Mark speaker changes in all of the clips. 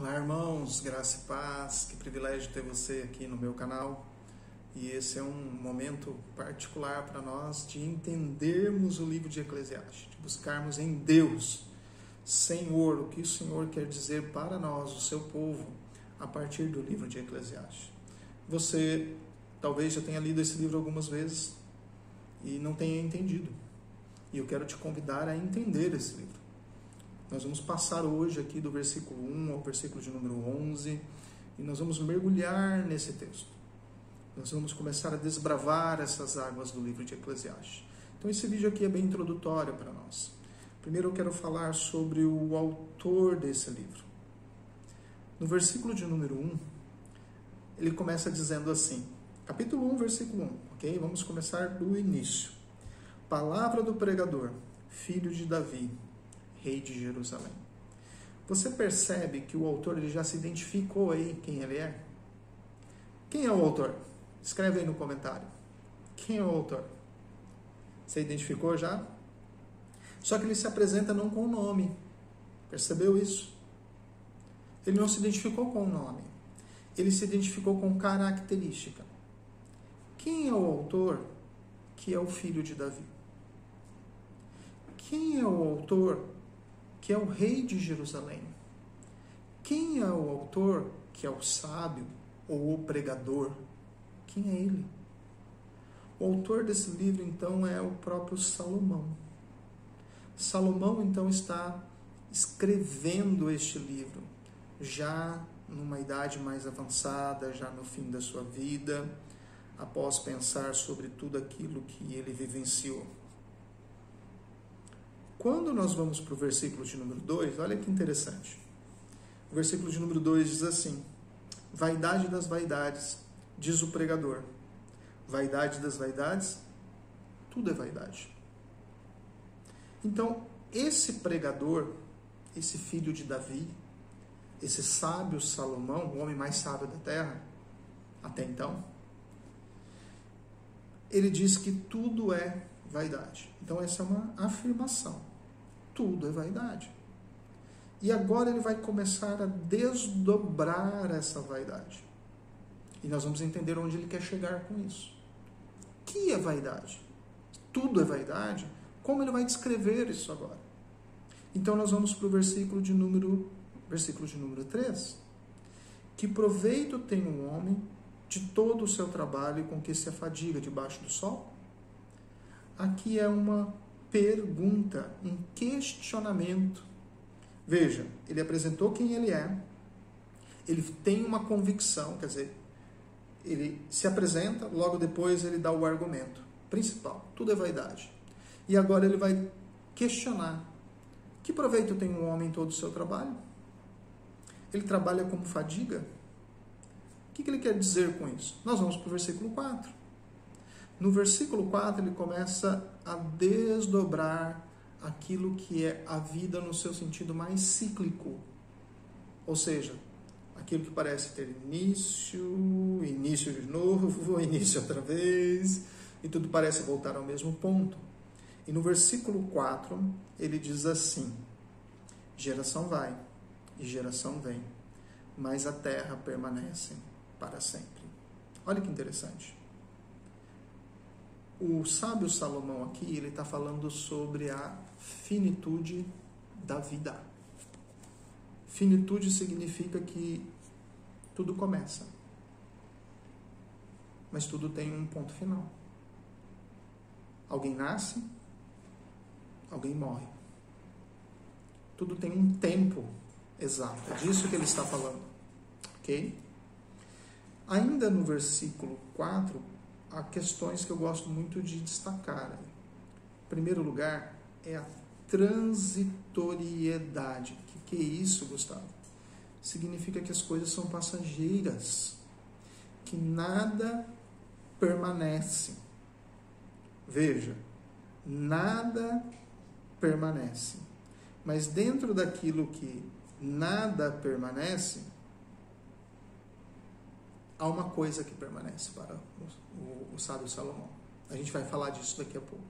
Speaker 1: Olá, irmãos, graça e paz, que privilégio ter você aqui no meu canal. E esse é um momento particular para nós de entendermos o livro de Eclesiastes, de buscarmos em Deus, Senhor, o que o Senhor quer dizer para nós, o seu povo, a partir do livro de Eclesiastes. Você talvez já tenha lido esse livro algumas vezes e não tenha entendido. E eu quero te convidar a entender esse livro. Nós vamos passar hoje aqui do versículo 1 ao versículo de número 11 e nós vamos mergulhar nesse texto. Nós vamos começar a desbravar essas águas do livro de Eclesiastes. Então esse vídeo aqui é bem introdutório para nós. Primeiro eu quero falar sobre o autor desse livro. No versículo de número 1, ele começa dizendo assim, capítulo 1, versículo 1, ok? Vamos começar do início. Palavra do pregador, filho de Davi, rei de Jerusalém. Você percebe que o autor ele já se identificou aí quem ele é? Quem é o autor? Escreve aí no comentário. Quem é o autor? Você identificou já? Só que ele se apresenta não com o nome. Percebeu isso? Ele não se identificou com o nome. Ele se identificou com característica. Quem é o autor que é o filho de Davi? Quem é o autor que é o rei de Jerusalém? Quem é o autor que é o sábio ou o pregador? Quem é ele? O autor desse livro, então, é o próprio Salomão. Salomão, então, está escrevendo este livro, já numa idade mais avançada, já no fim da sua vida, após pensar sobre tudo aquilo que ele vivenciou. Quando nós vamos para o versículo de número 2, olha que interessante. O versículo de número 2 diz assim: vaidade das vaidades, diz o pregador. Vaidade das vaidades, tudo é vaidade. Então, esse pregador, esse filho de Davi, esse sábio Salomão, o homem mais sábio da terra, até então, ele diz que tudo é vaidade. Então, essa é uma afirmação. Tudo é vaidade. E agora ele vai começar a desdobrar essa vaidade. E nós vamos entender onde ele quer chegar com isso. O que é vaidade? Tudo é vaidade? Como ele vai descrever isso agora? Então nós vamos para o versículo de número 3. Que proveito tem um homem de todo o seu trabalho com que se afadiga debaixo do sol? Aqui é uma pergunta, um questionamento. Veja, ele apresentou quem ele é, ele tem uma convicção, quer dizer, ele se apresenta, logo depois ele dá o argumento principal, tudo é vaidade. E agora ele vai questionar, que proveito tem um homem em todo o seu trabalho? Ele trabalha como fadiga? O que ele quer dizer com isso? Nós vamos para o versículo 4. No versículo 4, ele começa a desdobrar aquilo que é a vida no seu sentido mais cíclico. Ou seja, aquilo que parece ter início, início de novo, início outra vez, e tudo parece voltar ao mesmo ponto. E no versículo 4, ele diz assim: geração vai e geração vem, mas a terra permanece para sempre. Olha que interessante. O sábio Salomão aqui, ele está falando sobre a finitude da vida. Finitude significa que tudo começa, mas tudo tem um ponto final. Alguém nasce, alguém morre. Tudo tem um tempo exato. É disso que ele está falando. Ok? Ainda no versículo 4, há questões que eu gosto muito de destacar. Em primeiro lugar, é a transitoriedade. O que é isso, Gustavo? Significa que as coisas são passageiras, que nada permanece. Veja, nada permanece. Mas dentro daquilo que nada permanece, há uma coisa que permanece para o sábio Salomão. A gente vai falar disso daqui a pouco.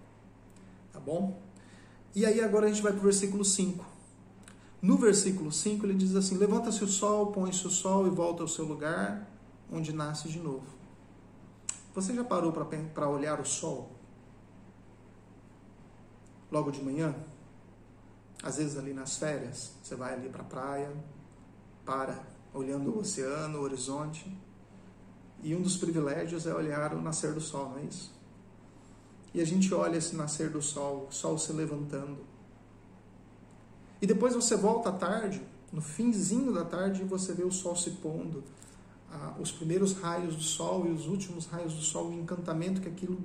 Speaker 1: Tá bom? E aí agora a gente vai para o versículo 5. No versículo 5 ele diz assim: levanta-se o sol, põe-se o sol e volta ao seu lugar, onde nasce de novo. Você já parou para olhar o sol? Logo de manhã? Às vezes ali nas férias, você vai ali para a praia, olhando o oceano, o horizonte. E um dos privilégios é olhar o nascer do sol, não é isso? E a gente olha esse nascer do sol, o sol se levantando. E depois você volta à tarde, no finzinho da tarde, e você vê o sol se pondo. Os primeiros raios do sol e os últimos raios do sol, o encantamento que aquilo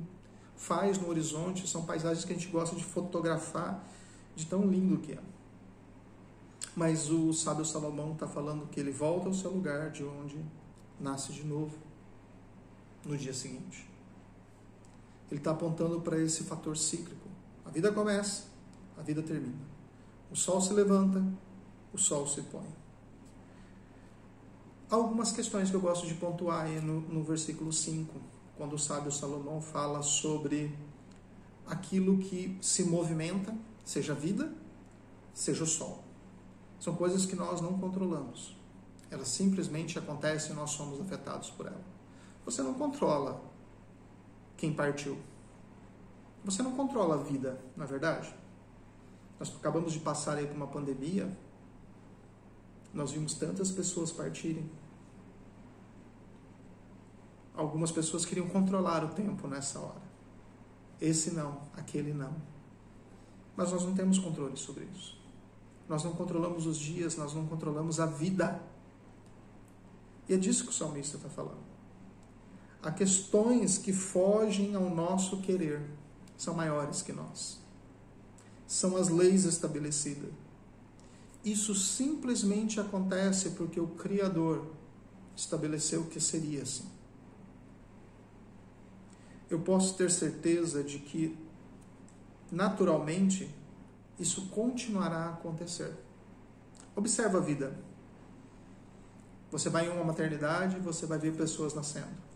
Speaker 1: faz no horizonte. São paisagens que a gente gosta de fotografar, de tão lindo que é. Mas o sábio Salomão está falando que ele volta ao seu lugar, de onde nasce de novo, no dia seguinte. Ele está apontando para esse fator cíclico. A vida começa, a vida termina. O sol se levanta, o sol se põe. Há algumas questões que eu gosto de pontuar aí no versículo 5, quando o sábio Salomão fala sobre aquilo que se movimenta, seja a vida, seja o sol. São coisas que nós não controlamos. Elas simplesmente acontecem e nós somos afetados por elas. Você não controla quem partiu. Você não controla a vida, não é verdade? Nós acabamos de passar aí por uma pandemia. Nós vimos tantas pessoas partirem. Algumas pessoas queriam controlar o tempo nessa hora. Esse não, aquele não. Mas nós não temos controle sobre isso. Nós não controlamos os dias, nós não controlamos a vida. E é disso que o salmista está falando. Há questões que fogem ao nosso querer, são maiores que nós. São as leis estabelecidas. Isso simplesmente acontece porque o Criador estabeleceu que seria assim. Eu posso ter certeza de que, naturalmente, isso continuará a acontecer. Observa a vida. Você vai em uma maternidade, você vai ver pessoas nascendo.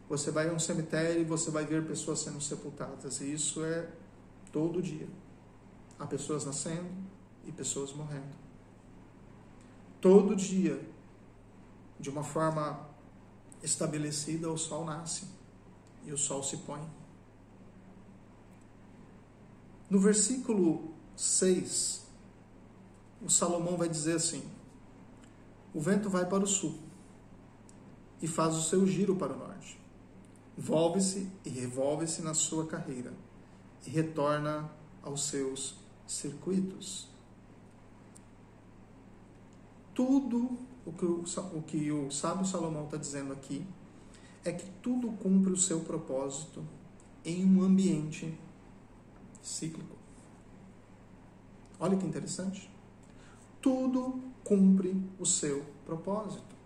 Speaker 1: Você vai a um cemitério e você vai ver pessoas sendo sepultadas. E isso é todo dia. Há pessoas nascendo e pessoas morrendo. Todo dia, de uma forma estabelecida, o sol nasce e o sol se põe. No versículo 6, o Salomão vai dizer assim: o vento vai para o sul e faz o seu giro para o norte. Volve-se e revolve-se na sua carreira e retorna aos seus circuitos. Tudo o que o sábio Salomão está dizendo aqui é que tudo cumpre o seu propósito em um ambiente cíclico. Olha que interessante. Tudo cumpre o seu propósito.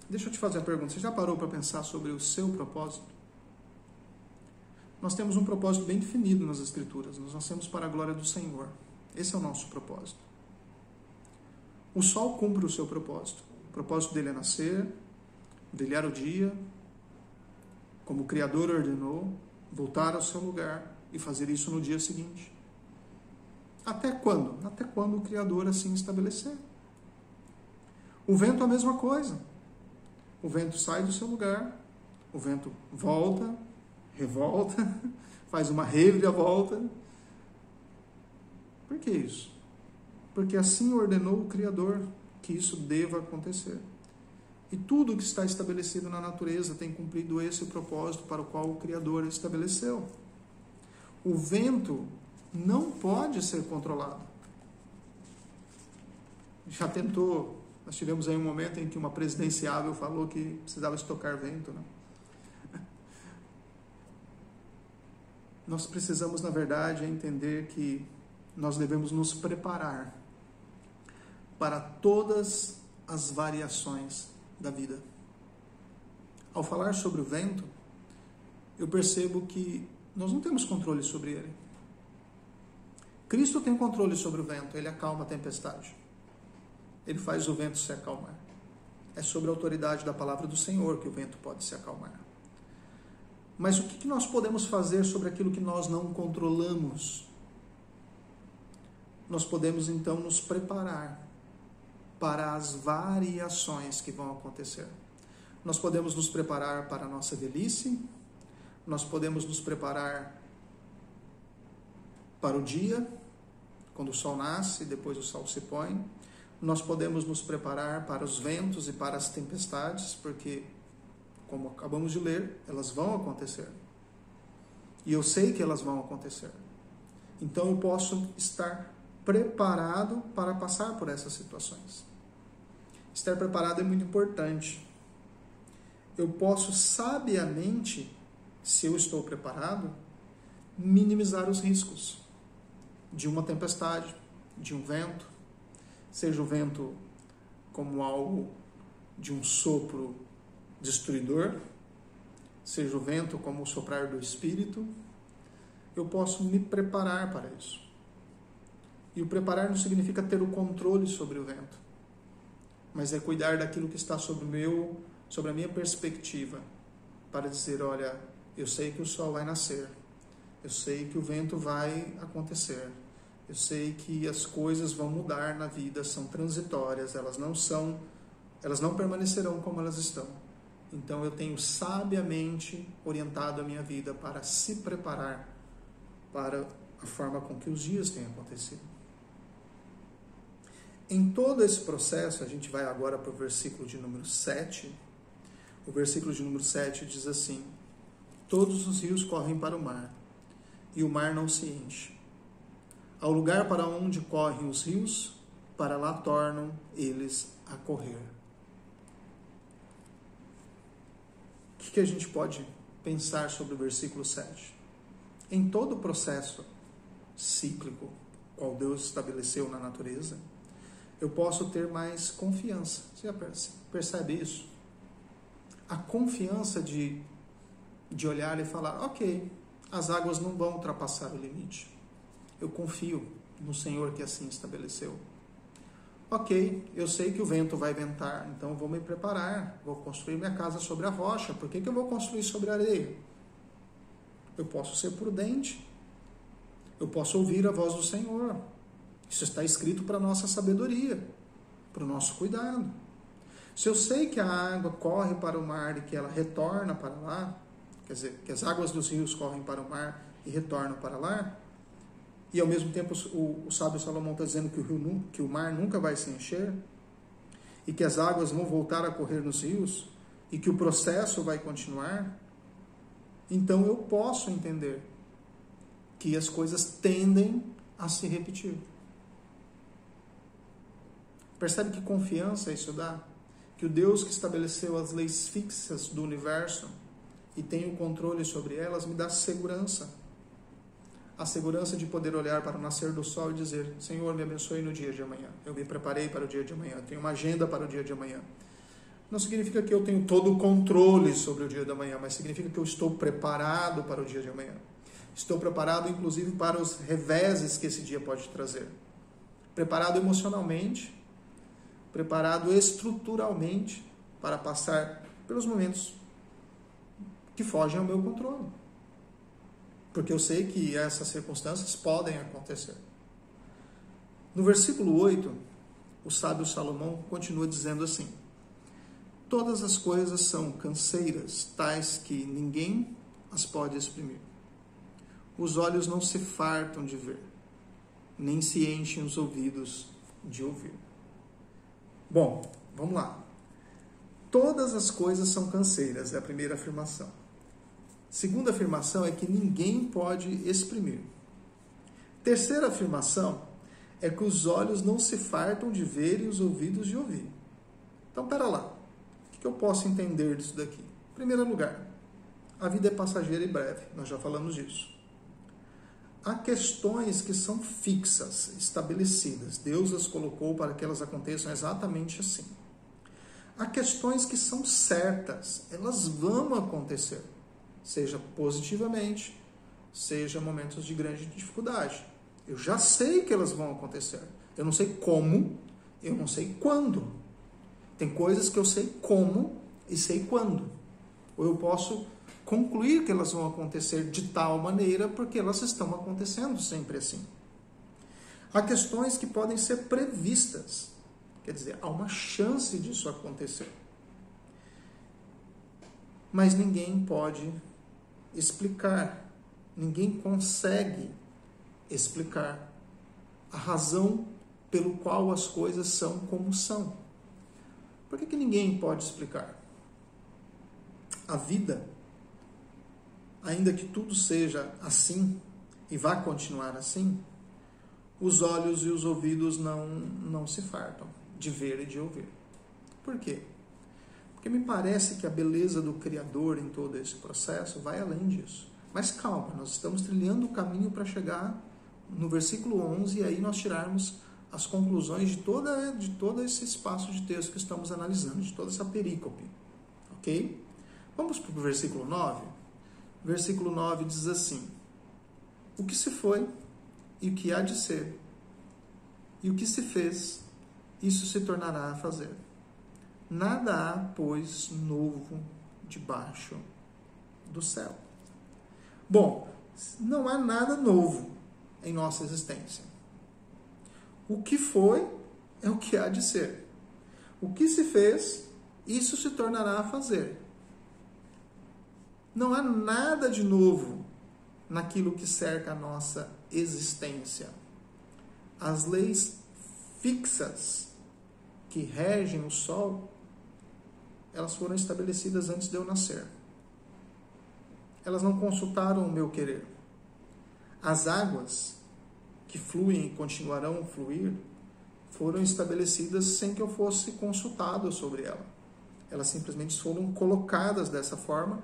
Speaker 1: Deixa eu te fazer a pergunta. Você já parou para pensar sobre o seu propósito? Nós temos um propósito bem definido nas Escrituras. Nós nascemos para a glória do Senhor. Esse é o nosso propósito. O sol cumpre o seu propósito. O propósito dele é nascer, brilhar o dia, como o Criador ordenou, voltar ao seu lugar e fazer isso no dia seguinte. Até quando? Até quando o Criador assim estabelecer. O vento é a mesma coisa. O vento sai do seu lugar, o vento volta, revolta, faz uma reviravolta. Por que isso? Porque assim ordenou o Criador que isso deva acontecer. E tudo que está estabelecido na natureza tem cumprido esse propósito para o qual o Criador estabeleceu. O vento não pode ser controlado. Já tentou, nós tivemos aí um momento em que uma presidenciável falou que precisava estocar vento, né? Nós precisamos, na verdade, entender que nós devemos nos preparar para todas as variações da vida. Ao falar sobre o vento, eu percebo que nós não temos controle sobre ele. Cristo tem controle sobre o vento, ele acalma a tempestade. Ele faz o vento se acalmar. É sobre a autoridade da palavra do Senhor que o vento pode se acalmar. Mas o que nós podemos fazer sobre aquilo que nós não controlamos? nós podemos então nos preparar para as variações que vão acontecer. Nós podemos nos preparar para a nossa velhice, nós podemos nos preparar para o dia, quando o sol nasce e depois o sol se põe. Nós podemos nos preparar para os ventos e para as tempestades, porque, como acabamos de ler, elas vão acontecer. E eu sei que elas vão acontecer. Então eu posso estar preparado para passar por essas situações. Estar preparado é muito importante. Eu posso sabiamente, se eu estou preparado, minimizar os riscos de uma tempestade, de um vento, seja o vento como algo de um sopro destruidor, seja o vento como o soprar do Espírito. Eu posso me preparar para isso. E o preparar não significa ter o controle sobre o vento, mas é cuidar daquilo que está sobre a minha perspectiva, para dizer, olha, eu sei que o sol vai nascer, eu sei que o vento vai acontecer, eu sei que as coisas vão mudar na vida, são transitórias, elas não permanecerão como elas estão. Então eu tenho sabiamente orientado a minha vida para se preparar para a forma com que os dias têm acontecido. Em todo esse processo, a gente vai agora para o versículo de número 7. O versículo de número 7 diz assim: todos os rios correm para o mar, e o mar não se enche. Ao lugar para onde correm os rios, para lá tornam eles a correr. O que a gente pode pensar sobre o versículo 7? Em todo o processo cíclico, qual Deus estabeleceu na natureza, eu posso ter mais confiança. Você já percebe isso? A confiança de olhar e falar, ok, as águas não vão ultrapassar o limite. Eu confio no Senhor que assim estabeleceu. Ok, eu sei que o vento vai ventar, então eu vou me preparar, vou construir minha casa sobre a rocha. Por que eu vou construir sobre a areia? Eu posso ser prudente, eu posso ouvir a voz do Senhor. Isso está escrito para a nossa sabedoria, para o nosso cuidado. Se eu sei que a água corre para o mar e que ela retorna para lá, quer dizer, que as águas dos rios correm para o mar e retornam para lá, e ao mesmo tempo o sábio Salomão está dizendo que o mar nunca vai se encher, e que as águas vão voltar a correr nos rios, e que o processo vai continuar, então eu posso entender que as coisas tendem a se repetir. Percebe que confiança isso dá? Que o Deus que estabeleceu as leis fixas do universo e tem o controle sobre elas me dá segurança. A segurança de poder olhar para o nascer do sol e dizer, Senhor, me abençoe no dia de amanhã. Eu me preparei para o dia de amanhã, eu tenho uma agenda para o dia de amanhã. Não significa que eu tenho todo o controle sobre o dia de amanhã, mas significa que eu estou preparado para o dia de amanhã. Estou preparado, inclusive, para os reveses que esse dia pode trazer. Preparado emocionalmente, preparado estruturalmente para passar pelos momentos que fogem ao meu controle. Porque eu sei que essas circunstâncias podem acontecer. No versículo 8, o sábio Salomão continua dizendo assim: todas as coisas são canseiras, tais que ninguém as pode exprimir. Os olhos não se fartam de ver, nem se enchem os ouvidos de ouvir. Bom, vamos lá. Todas as coisas são canseiras, é a primeira afirmação. Segunda afirmação é que ninguém pode exprimir. Terceira afirmação é que os olhos não se fartam de ver e os ouvidos de ouvir. Então, pera lá. O que eu posso entender disso daqui? Em primeiro lugar, a vida é passageira e breve. Nós já falamos disso. Há questões que são fixas, estabelecidas. Deus as colocou para que elas aconteçam exatamente assim. Há questões que são certas. Elas vão acontecer. Seja positivamente, seja momentos de grande dificuldade. Eu já sei que elas vão acontecer. Eu não sei como, eu não sei quando. Tem coisas que eu sei como e sei quando. Ou eu posso concluir que elas vão acontecer de tal maneira porque elas estão acontecendo sempre assim. Há questões que podem ser previstas. Quer dizer, há uma chance disso acontecer. Mas ninguém pode explicar, ninguém consegue explicar a razão pelo qual as coisas são como são. Por que ninguém pode explicar? A vida, ainda que tudo seja assim e vá continuar assim, os olhos e os ouvidos não se fartam de ver e de ouvir. Por quê? Porque me parece que a beleza do Criador em todo esse processo vai além disso. Mas calma, nós estamos trilhando o caminho para chegar no versículo 11 e aí nós tirarmos as conclusões de todo esse espaço de texto que estamos analisando, de toda essa perícope. Ok? Vamos para o versículo 9? Versículo 9 diz assim: o que se foi e o que há de ser, e o que se fez, isso se tornará a fazer. Nada há, pois, novo debaixo do céu. Bom, não há nada novo em nossa existência. O que foi é o que há de ser. O que se fez, isso se tornará a fazer. Não há nada de novo naquilo que cerca a nossa existência. As leis fixas que regem o sol, elas foram estabelecidas antes de eu nascer. Elas não consultaram o meu querer. As águas que fluem e continuarão a fluir foram estabelecidas sem que eu fosse consultado sobre ela. Elas simplesmente foram colocadas dessa forma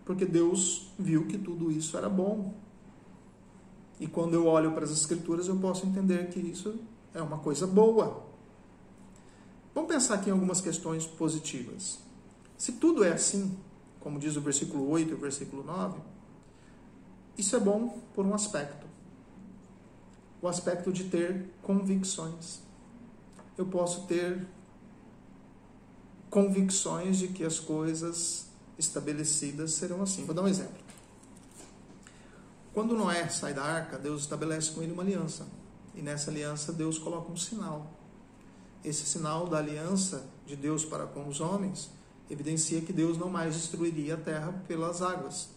Speaker 1: porque Deus viu que tudo isso era bom. E quando eu olho para as Escrituras, eu posso entender que isso é uma coisa boa. Vamos pensar aqui em algumas questões positivas. Se tudo é assim, como diz o versículo 8 e o versículo 9, isso é bom por um aspecto. O aspecto de ter convicções. Eu posso ter convicções de que as coisas estabelecidas serão assim. Vou dar um exemplo. Quando Noé sai da arca, Deus estabelece com ele uma aliança. E nessa aliança Deus coloca um sinal. Esse sinal da aliança de Deus para com os homens evidencia que Deus não mais destruiria a terra pelas águas.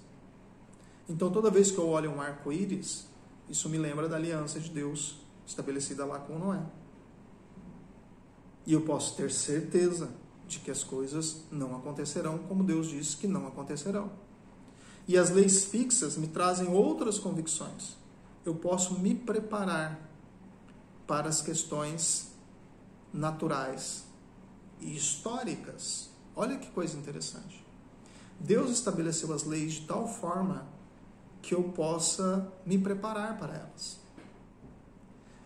Speaker 1: Então, toda vez que eu olho um arco-íris, isso me lembra da aliança de Deus estabelecida lá com Noé. E eu posso ter certeza de que as coisas não acontecerão como Deus disse que não acontecerão. E as leis fixas me trazem outras convicções. Eu posso me preparar para as questões naturais e históricas. Olha que coisa interessante. Deus estabeleceu as leis de tal forma que eu possa me preparar para elas.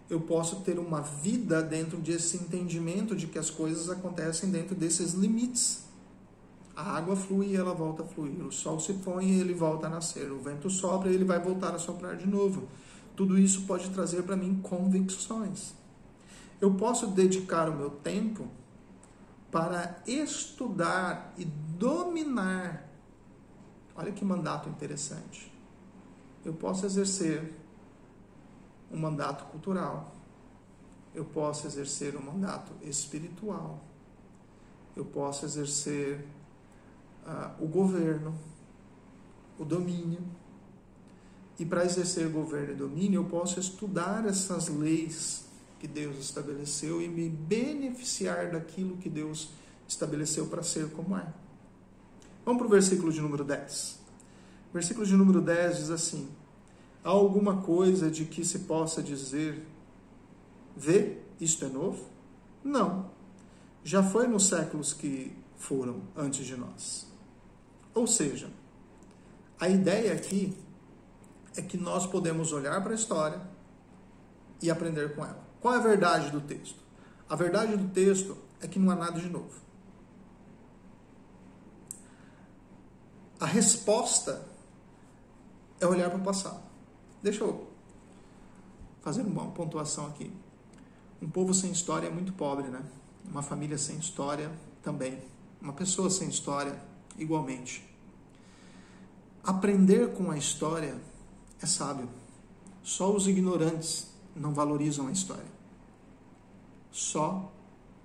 Speaker 1: Eu posso ter uma vida dentro desse entendimento de que as coisas acontecem dentro desses limites. A água flui e ela volta a fluir. O sol se põe e ele volta a nascer. O vento sopra e ele vai voltar a soprar de novo. Tudo isso pode trazer para mim convicções. Eu posso dedicar o meu tempo para estudar e dominar. Olha que mandato interessante. Eu posso exercer um mandato cultural. Eu posso exercer um mandato espiritual. Eu posso exercer o governo, o domínio. E para exercer governo e domínio, eu posso estudar essas leis que Deus estabeleceu e me beneficiar daquilo que Deus estabeleceu para ser como é. Vamos para o versículo de número 10. O versículo de número 10 diz assim: há alguma coisa de que se possa dizer, vê, isto é novo? Não. Já foi nos séculos que foram antes de nós. Ou seja, a ideia aqui é que nós podemos olhar para a história e aprender com ela. Qual é a verdade do texto? A verdade do texto é que não há nada de novo. A resposta é olhar para o passado. Deixa eu fazer uma pontuação aqui. Um povo sem história é muito pobre, né? Uma família sem história também. Uma pessoa sem história, igualmente. Aprender com a história é sábio. Só os ignorantes não valorizam a história. Só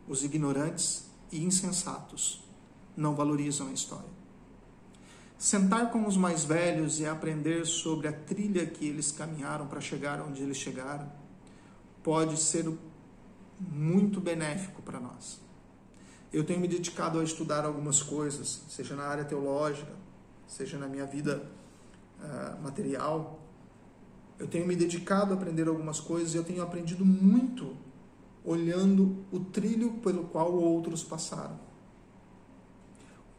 Speaker 1: os ignorantes e insensatos não valorizam a história. Sentar com os mais velhos e aprender sobre a trilha que eles caminharam para chegar onde eles chegaram pode ser muito benéfico para nós. Eu tenho me dedicado a estudar algumas coisas, seja na área teológica, seja na minha vida material. Eu tenho me dedicado a aprender algumas coisas e eu tenho aprendido muito olhando o trilho pelo qual outros passaram.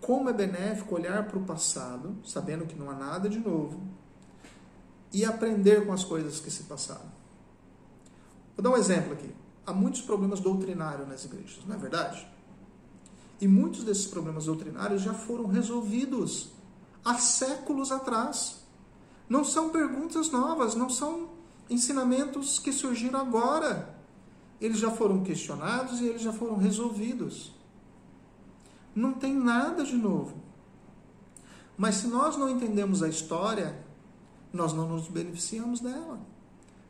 Speaker 1: Como é benéfico olhar para o passado, sabendo que não há nada de novo, e aprender com as coisas que se passaram. Vou dar um exemplo aqui. Há muitos problemas doutrinários nas igrejas, não é verdade? E muitos desses problemas doutrinários já foram resolvidos há séculos atrás. Não são perguntas novas, não são ensinamentos que surgiram agora. Eles já foram questionados e eles já foram resolvidos. Não tem nada de novo. Mas se nós não entendemos a história, nós não nos beneficiamos dela.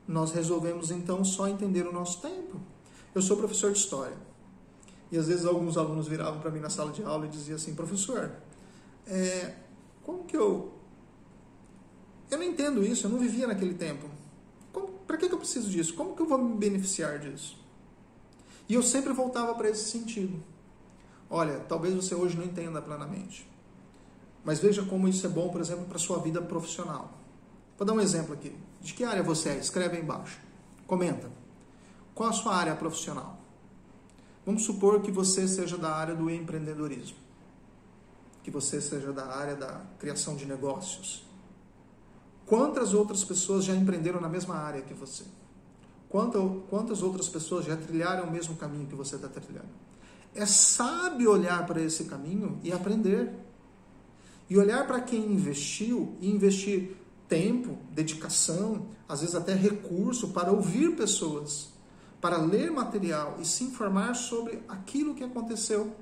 Speaker 1: Nós resolvemos então só entender o nosso tempo. Eu sou professor de história. E às vezes alguns alunos viravam para mim na sala de aula e diziam assim: professor, como que eu não entendo isso, eu não vivia naquele tempo. Para que eu preciso disso? Como que eu vou me beneficiar disso? E eu sempre voltava para esse sentido. Olha, talvez você hoje não entenda plenamente. Mas veja como isso é bom, por exemplo, para a sua vida profissional. Vou dar um exemplo aqui. De que área você é? Escreve aí embaixo. Comenta. Qual a sua área profissional? Vamos supor que você seja da área do empreendedorismo. Que você seja da área da criação de negócios. Quantas outras pessoas já empreenderam na mesma área que você? Quantas outras pessoas já trilharam o mesmo caminho que você está trilhando? É sábio olhar para esse caminho e aprender. E olhar para quem investiu e investir tempo, dedicação, às vezes até recurso para ouvir pessoas, para ler material e se informar sobre aquilo que aconteceu.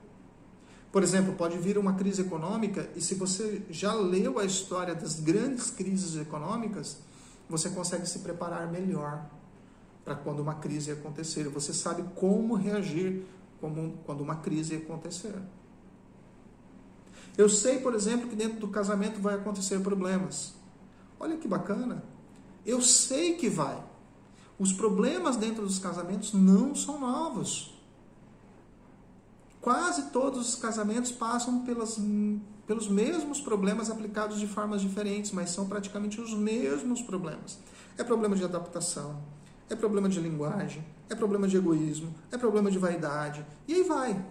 Speaker 1: Por exemplo, pode vir uma crise econômica e se você já leu a história das grandes crises econômicas, você consegue se preparar melhor para quando uma crise acontecer. Você sabe como reagir quando uma crise acontecer. Eu sei, por exemplo, que dentro do casamento vai acontecer problemas. Olha que bacana. Eu sei que vai. Os problemas dentro dos casamentos não são novos. Quase todos os casamentos passam pelos mesmos problemas aplicados de formas diferentes, mas são praticamente os mesmos problemas. É problema de adaptação, é problema de linguagem, é problema de egoísmo, é problema de vaidade, e aí vai.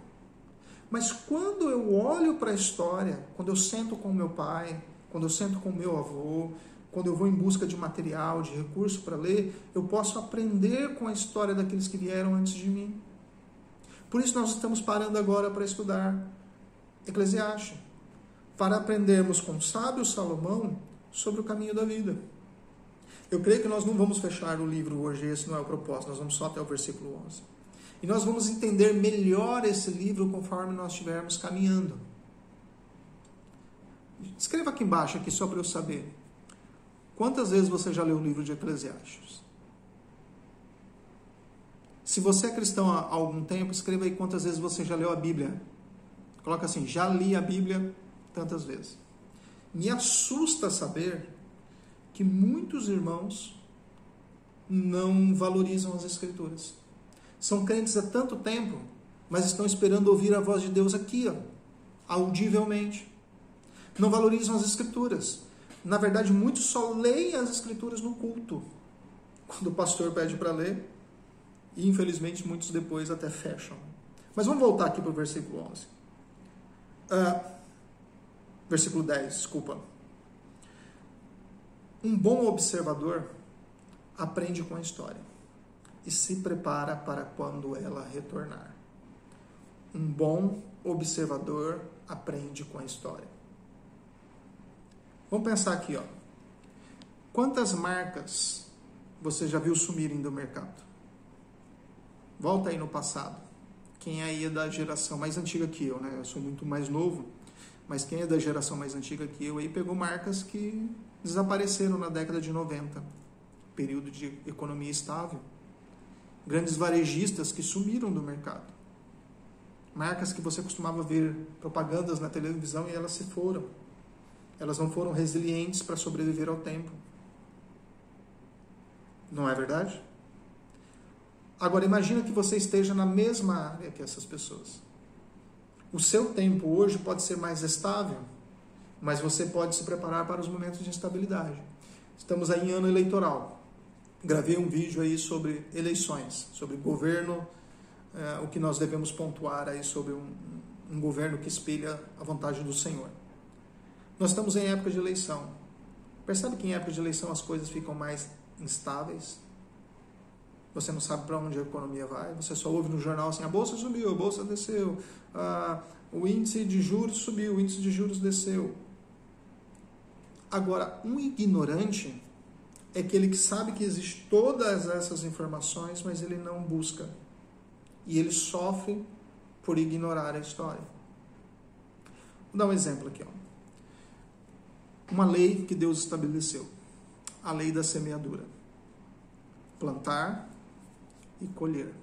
Speaker 1: Mas quando eu olho para a história, quando eu sento com meu pai, quando eu sento com meu avô, quando eu vou em busca de material, de recurso para ler, eu posso aprender com a história daqueles que vieram antes de mim. Por isso nós estamos parando agora para estudar Eclesiastes, para aprendermos com o sábio Salomão sobre o caminho da vida. Eu creio que nós não vamos fechar o livro hoje, esse não é o propósito, nós vamos só até o versículo 11. E nós vamos entender melhor esse livro conforme nós estivermos caminhando. Escreva aqui embaixo, aqui só para eu saber. Quantas vezes você já leu o livro de Eclesiastes? Se você é cristão há algum tempo, escreva aí quantas vezes você já leu a Bíblia. Coloca assim, já li a Bíblia tantas vezes. Me assusta saber que muitos irmãos não valorizam as Escrituras. São crentes há tanto tempo, mas estão esperando ouvir a voz de Deus aqui, audivelmente. Não valorizam as Escrituras. Na verdade, muitos só leem as Escrituras no culto, quando o pastor pede para ler, e infelizmente muitos depois até fecham. Mas vamos voltar aqui para o versículo 11. Versículo 10, desculpa. Um bom observador aprende com a história e se prepara para quando ela retornar. Um bom observador aprende com a história. Vamos pensar aqui, ó. Quantas marcas você já viu sumirem do mercado? Volta aí no passado. Quem aí é da geração mais antiga que eu, né? Eu sou muito mais novo, mas quem é da geração mais antiga que eu aí pegou marcas que desapareceram na década de 90, período de economia estável. Grandes varejistas que sumiram do mercado. Marcas que você costumava ver propagandas na televisão e elas se foram. Elas não foram resilientes para sobreviver ao tempo. Não é verdade? Agora, imagina que você esteja na mesma área que essas pessoas. O seu tempo hoje pode ser mais estável, mas você pode se preparar para os momentos de instabilidade. Estamos aí em ano eleitoral. Gravei um vídeo aí sobre eleições, sobre governo, o que nós devemos pontuar aí sobre um governo que espelha a vontade do Senhor. Nós estamos em época de eleição. Percebe que em época de eleição as coisas ficam mais instáveis? Você não sabe para onde a economia vai, você só ouve no jornal assim, a bolsa subiu, a bolsa desceu, o índice de juros subiu, o índice de juros desceu. Agora, um ignorante é aquele que sabe que existem todas essas informações, mas ele não busca. E ele sofre por ignorar a história. Vou dar um exemplo aqui. Uma lei que Deus estabeleceu. A lei da semeadura. Plantar e colher.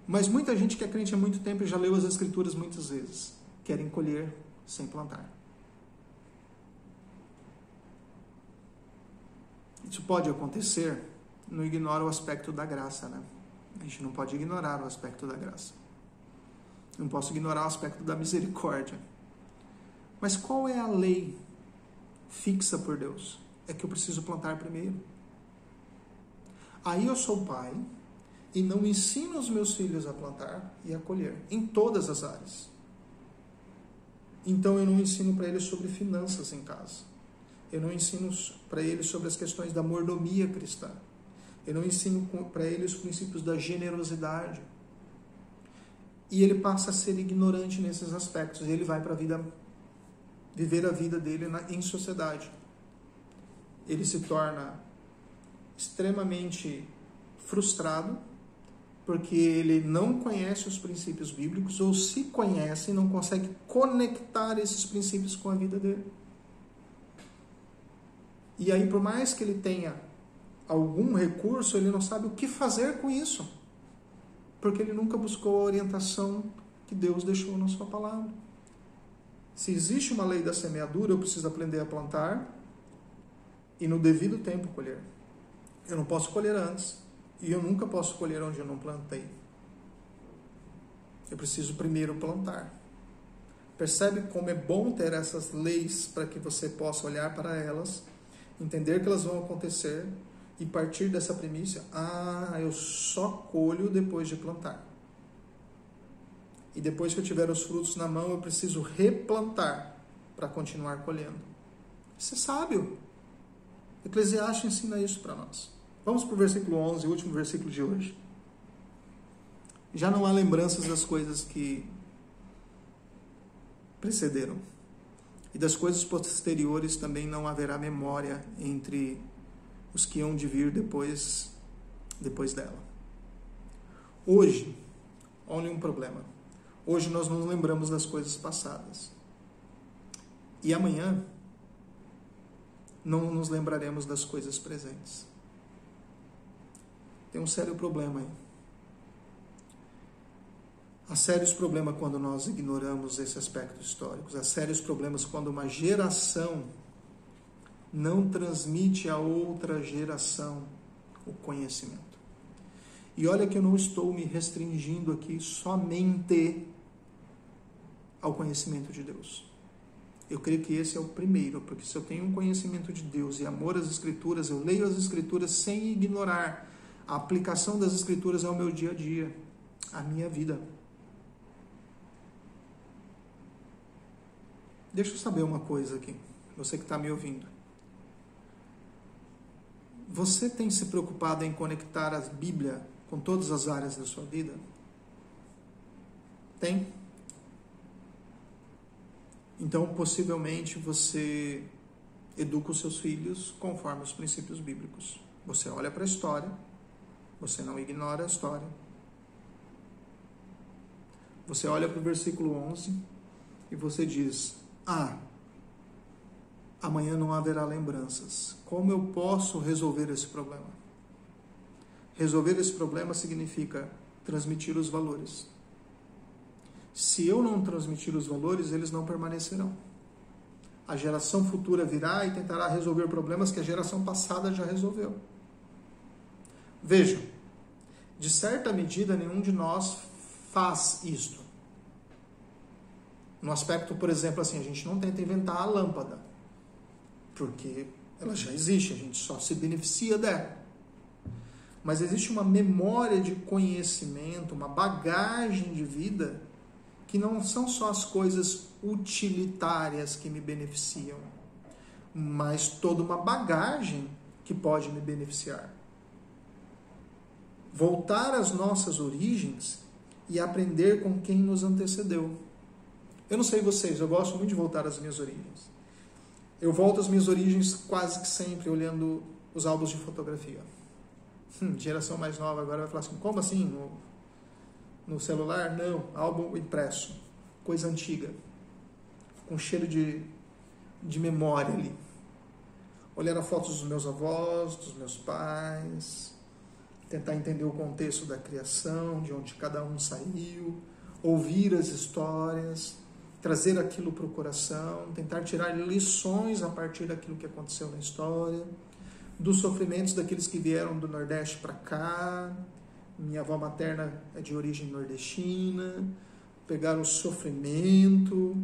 Speaker 1: Mas muita gente que é crente há muito tempo e já leu as Escrituras muitas vezes, querem colher sem plantar. Isso pode acontecer, não ignora o aspecto da graça, né? A gente não pode ignorar o aspecto da graça. Não posso ignorar o aspecto da misericórdia. Mas qual é a lei fixa por Deus? É que eu preciso plantar primeiro. Aí eu sou pai e não ensino os meus filhos a plantar e a colher, em todas as áreas. Então eu não ensino para eles sobre finanças em casa. Eu não ensino para eles sobre as questões da mordomia cristã. Eu não ensino para eles os princípios da generosidade. E ele passa a ser ignorante nesses aspectos. E ele vai para a vida, viver a vida dele em sociedade. Ele se torna extremamente frustrado, porque ele não conhece os princípios bíblicos, ou se conhece e não consegue conectar esses princípios com a vida dele. E aí, por mais que ele tenha algum recurso, ele não sabe o que fazer com isso, porque ele nunca buscou a orientação que Deus deixou na sua palavra. Se existe uma lei da semeadura, eu preciso aprender a plantar e no devido tempo colher. Eu não posso colher antes e eu nunca posso colher onde eu não plantei. Eu preciso primeiro plantar. Percebe como é bom ter essas leis para que você possa olhar para elas, entender que elas vão acontecer e partir dessa premissa, eu só colho depois de plantar. E depois que eu tiver os frutos na mão, eu preciso replantar para continuar colhendo. Isso é sábio. Eclesiastes ensina isso para nós. Vamos para o versículo 11, o último versículo de hoje. Já não há lembranças das coisas que precederam. E das coisas posteriores também não haverá memória entre os que hão de vir depois dela. Hoje, olha um problema. Hoje nós nos lembramos das coisas passadas. E amanhã não nos lembraremos das coisas presentes. Tem um sério problema aí. Há sérios problemas quando nós ignoramos esse aspecto histórico. Há sérios problemas quando uma geração não transmite a outra geração o conhecimento. E olha que eu não estou me restringindo aqui somente ao conhecimento de Deus. Eu creio que esse é o primeiro, porque se eu tenho um conhecimento de Deus e amor às Escrituras, eu leio as Escrituras sem ignorar. A aplicação das Escrituras é o meu dia a dia, a minha vida. Deixa eu saber uma coisa aqui, você que está me ouvindo. Você tem se preocupado em conectar a Bíblia com todas as áreas da sua vida? Tem? Então, possivelmente, você educa os seus filhos conforme os princípios bíblicos. Você olha para a história, você não ignora a história. Você olha para o versículo 11 e você diz, amanhã não haverá lembranças. Como eu posso resolver esse problema? Resolver esse problema significa transmitir os valores. Se eu não transmitir os valores, eles não permanecerão. A geração futura virá e tentará resolver problemas que a geração passada já resolveu. Vejam, de certa medida, nenhum de nós faz isto. No aspecto, por exemplo, assim, a gente não tenta inventar a lâmpada, porque ela já existe, a gente só se beneficia dela. Mas existe uma memória de conhecimento, uma bagagem de vida, que não são só as coisas utilitárias que me beneficiam, mas toda uma bagagem que pode me beneficiar. Voltar às nossas origens e aprender com quem nos antecedeu. Eu não sei vocês, eu gosto muito de voltar às minhas origens. Eu volto às minhas origens quase que sempre olhando os álbuns de fotografia. Geração mais nova agora vai falar assim, como assim? No celular? Não, álbum impresso. Coisa antiga. Com cheiro de memória ali. Olhar as fotos dos meus avós, dos meus pais, tentar entender o contexto da criação, de onde cada um saiu, ouvir as histórias, trazer aquilo para o coração, tentar tirar lições a partir daquilo que aconteceu na história, dos sofrimentos daqueles que vieram do Nordeste para cá. Minha avó materna é de origem nordestina. Pegar o sofrimento,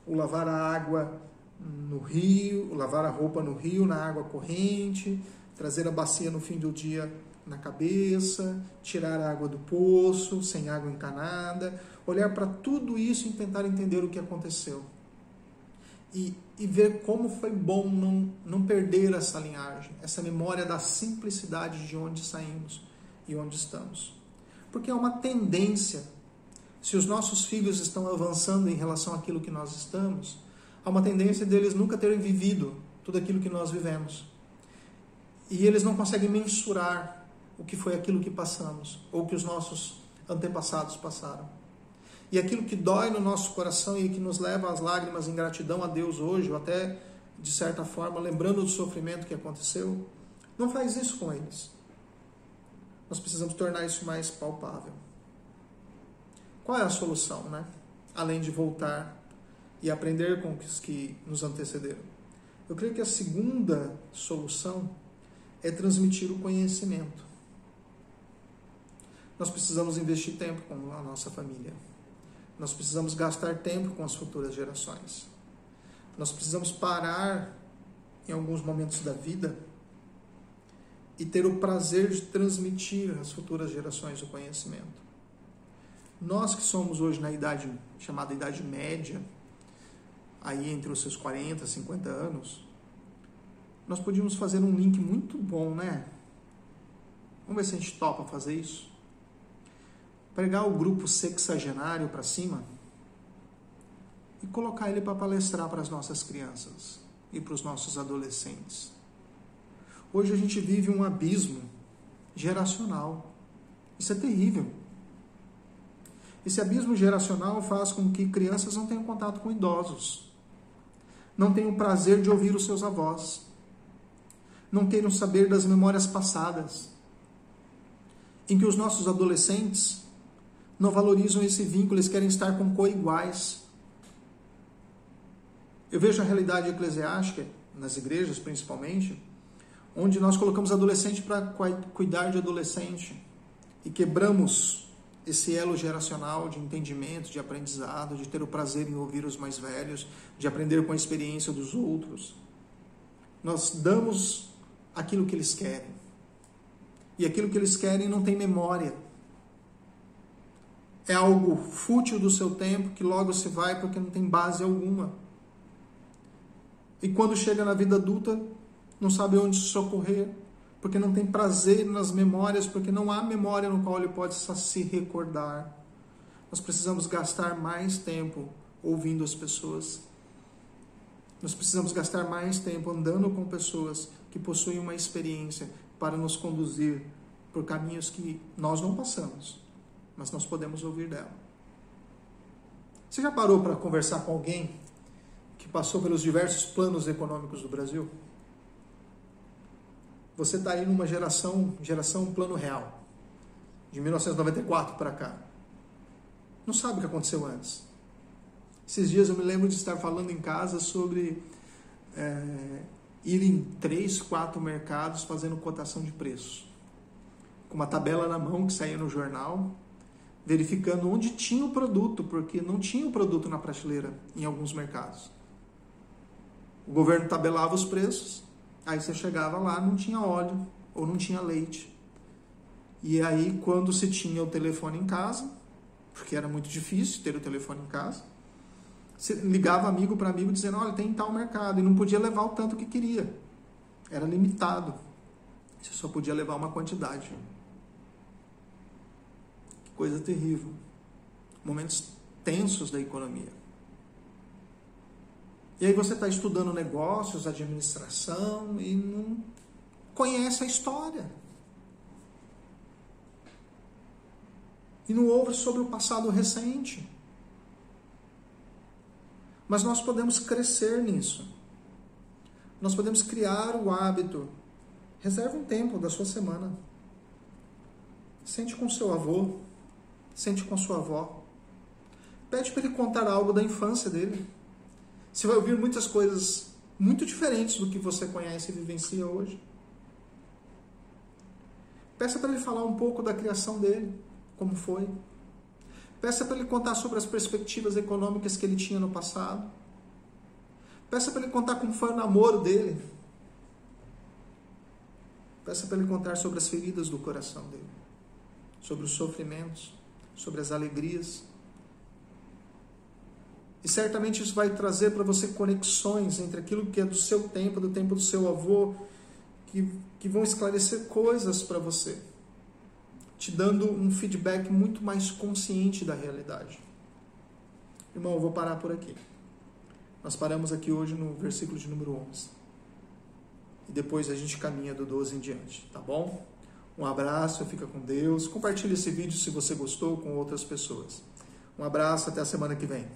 Speaker 1: o lavar a água no rio, o lavar a roupa no rio, na água corrente, trazer a bacia no fim do dia na cabeça, tirar a água do poço, sem água encanada, olhar para tudo isso e tentar entender o que aconteceu. E ver como foi bom não perder essa linhagem, essa memória da simplicidade de onde saímos e onde estamos. Porque é uma tendência, se os nossos filhos estão avançando em relação àquilo que nós estamos, há uma tendência deles nunca terem vivido tudo aquilo que nós vivemos. E eles não conseguem mensurar o que foi aquilo que passamos, ou que os nossos antepassados passaram. E aquilo que dói no nosso coração e que nos leva às lágrimas em gratidão a Deus hoje, ou até, de certa forma, lembrando do sofrimento que aconteceu, não faz isso com eles. Nós precisamos tornar isso mais palpável. Qual é a solução, né? Além de voltar e aprender com os que nos antecederam. Eu creio que a segunda solução é transmitir o conhecimento. Nós precisamos investir tempo com a nossa família. Nós precisamos gastar tempo com as futuras gerações. Nós precisamos parar em alguns momentos da vida e ter o prazer de transmitir às futuras gerações o conhecimento. Nós que somos hoje na idade, chamada idade média, aí entre os seus 40, 50 anos, nós podíamos fazer um link muito bom, né? Vamos ver se a gente topa fazer isso. Pegar o grupo sexagenário para cima e colocar ele para palestrar para as nossas crianças e para os nossos adolescentes. Hoje a gente vive um abismo geracional. Isso é terrível. Esse abismo geracional faz com que crianças não tenham contato com idosos, não tenham o prazer de ouvir os seus avós, não queiram saber das memórias passadas, em que os nossos adolescentes não valorizam esse vínculo, eles querem estar com coiguais. Eu vejo a realidade eclesiástica, nas igrejas principalmente, onde nós colocamos adolescente para cuidar de adolescente e quebramos esse elo geracional de entendimento, de aprendizado, de ter o prazer em ouvir os mais velhos, de aprender com a experiência dos outros. Nós damos aquilo que eles querem. E aquilo que eles querem não tem memória. É algo fútil do seu tempo que logo se vai porque não tem base alguma. E quando chega na vida adulta, não sabe onde se socorrer, porque não tem prazer nas memórias, porque não há memória no qual ele pode se recordar. Nós precisamos gastar mais tempo ouvindo as pessoas. Nós precisamos gastar mais tempo andando com pessoas que possuem uma experiência para nos conduzir por caminhos que nós não passamos, mas nós podemos ouvir dela. Você já parou para conversar com alguém que passou pelos diversos planos econômicos do Brasil? Você está aí numa geração plano real, de 1994 para cá. Não sabe o que aconteceu antes. Esses dias eu me lembro de estar falando em casa sobre ir em 3, 4 mercados fazendo cotação de preços. Com uma tabela na mão que saía no jornal, verificando onde tinha o produto, porque não tinha o produto na prateleira em alguns mercados. O governo tabelava os preços, aí você chegava lá, não tinha óleo ou não tinha leite. E aí, quando se tinha o telefone em casa, porque era muito difícil ter o telefone em casa, você ligava amigo para amigo dizendo, olha, tem tal mercado, e não podia levar o tanto que queria. Era limitado. Você só podia levar uma quantidade. Que coisa terrível. Momentos tensos da economia. E aí você está estudando negócios, administração e não conhece a história. E não ouve sobre o passado recente. Mas nós podemos crescer nisso. Nós podemos criar o hábito. Reserve um tempo da sua semana. Sente com seu avô. Sente com sua avó. Pede para ele contar algo da infância dele. Você vai ouvir muitas coisas muito diferentes do que você conhece e vivencia hoje. Peça para ele falar um pouco da criação dele, como foi. Peça para ele contar sobre as perspectivas econômicas que ele tinha no passado. Peça para ele contar como foi o namoro dele. Peça para ele contar sobre as feridas do coração dele, sobre os sofrimentos, sobre as alegrias. E certamente isso vai trazer para você conexões entre aquilo que é do seu tempo, do tempo do seu avô, que vão esclarecer coisas para você, te dando um feedback muito mais consciente da realidade. Irmão, eu vou parar por aqui. Nós paramos aqui hoje no versículo de número 11. E depois a gente caminha do 12 em diante, tá bom? Um abraço, fica com Deus. Compartilhe esse vídeo se você gostou com outras pessoas. Um abraço, até a semana que vem.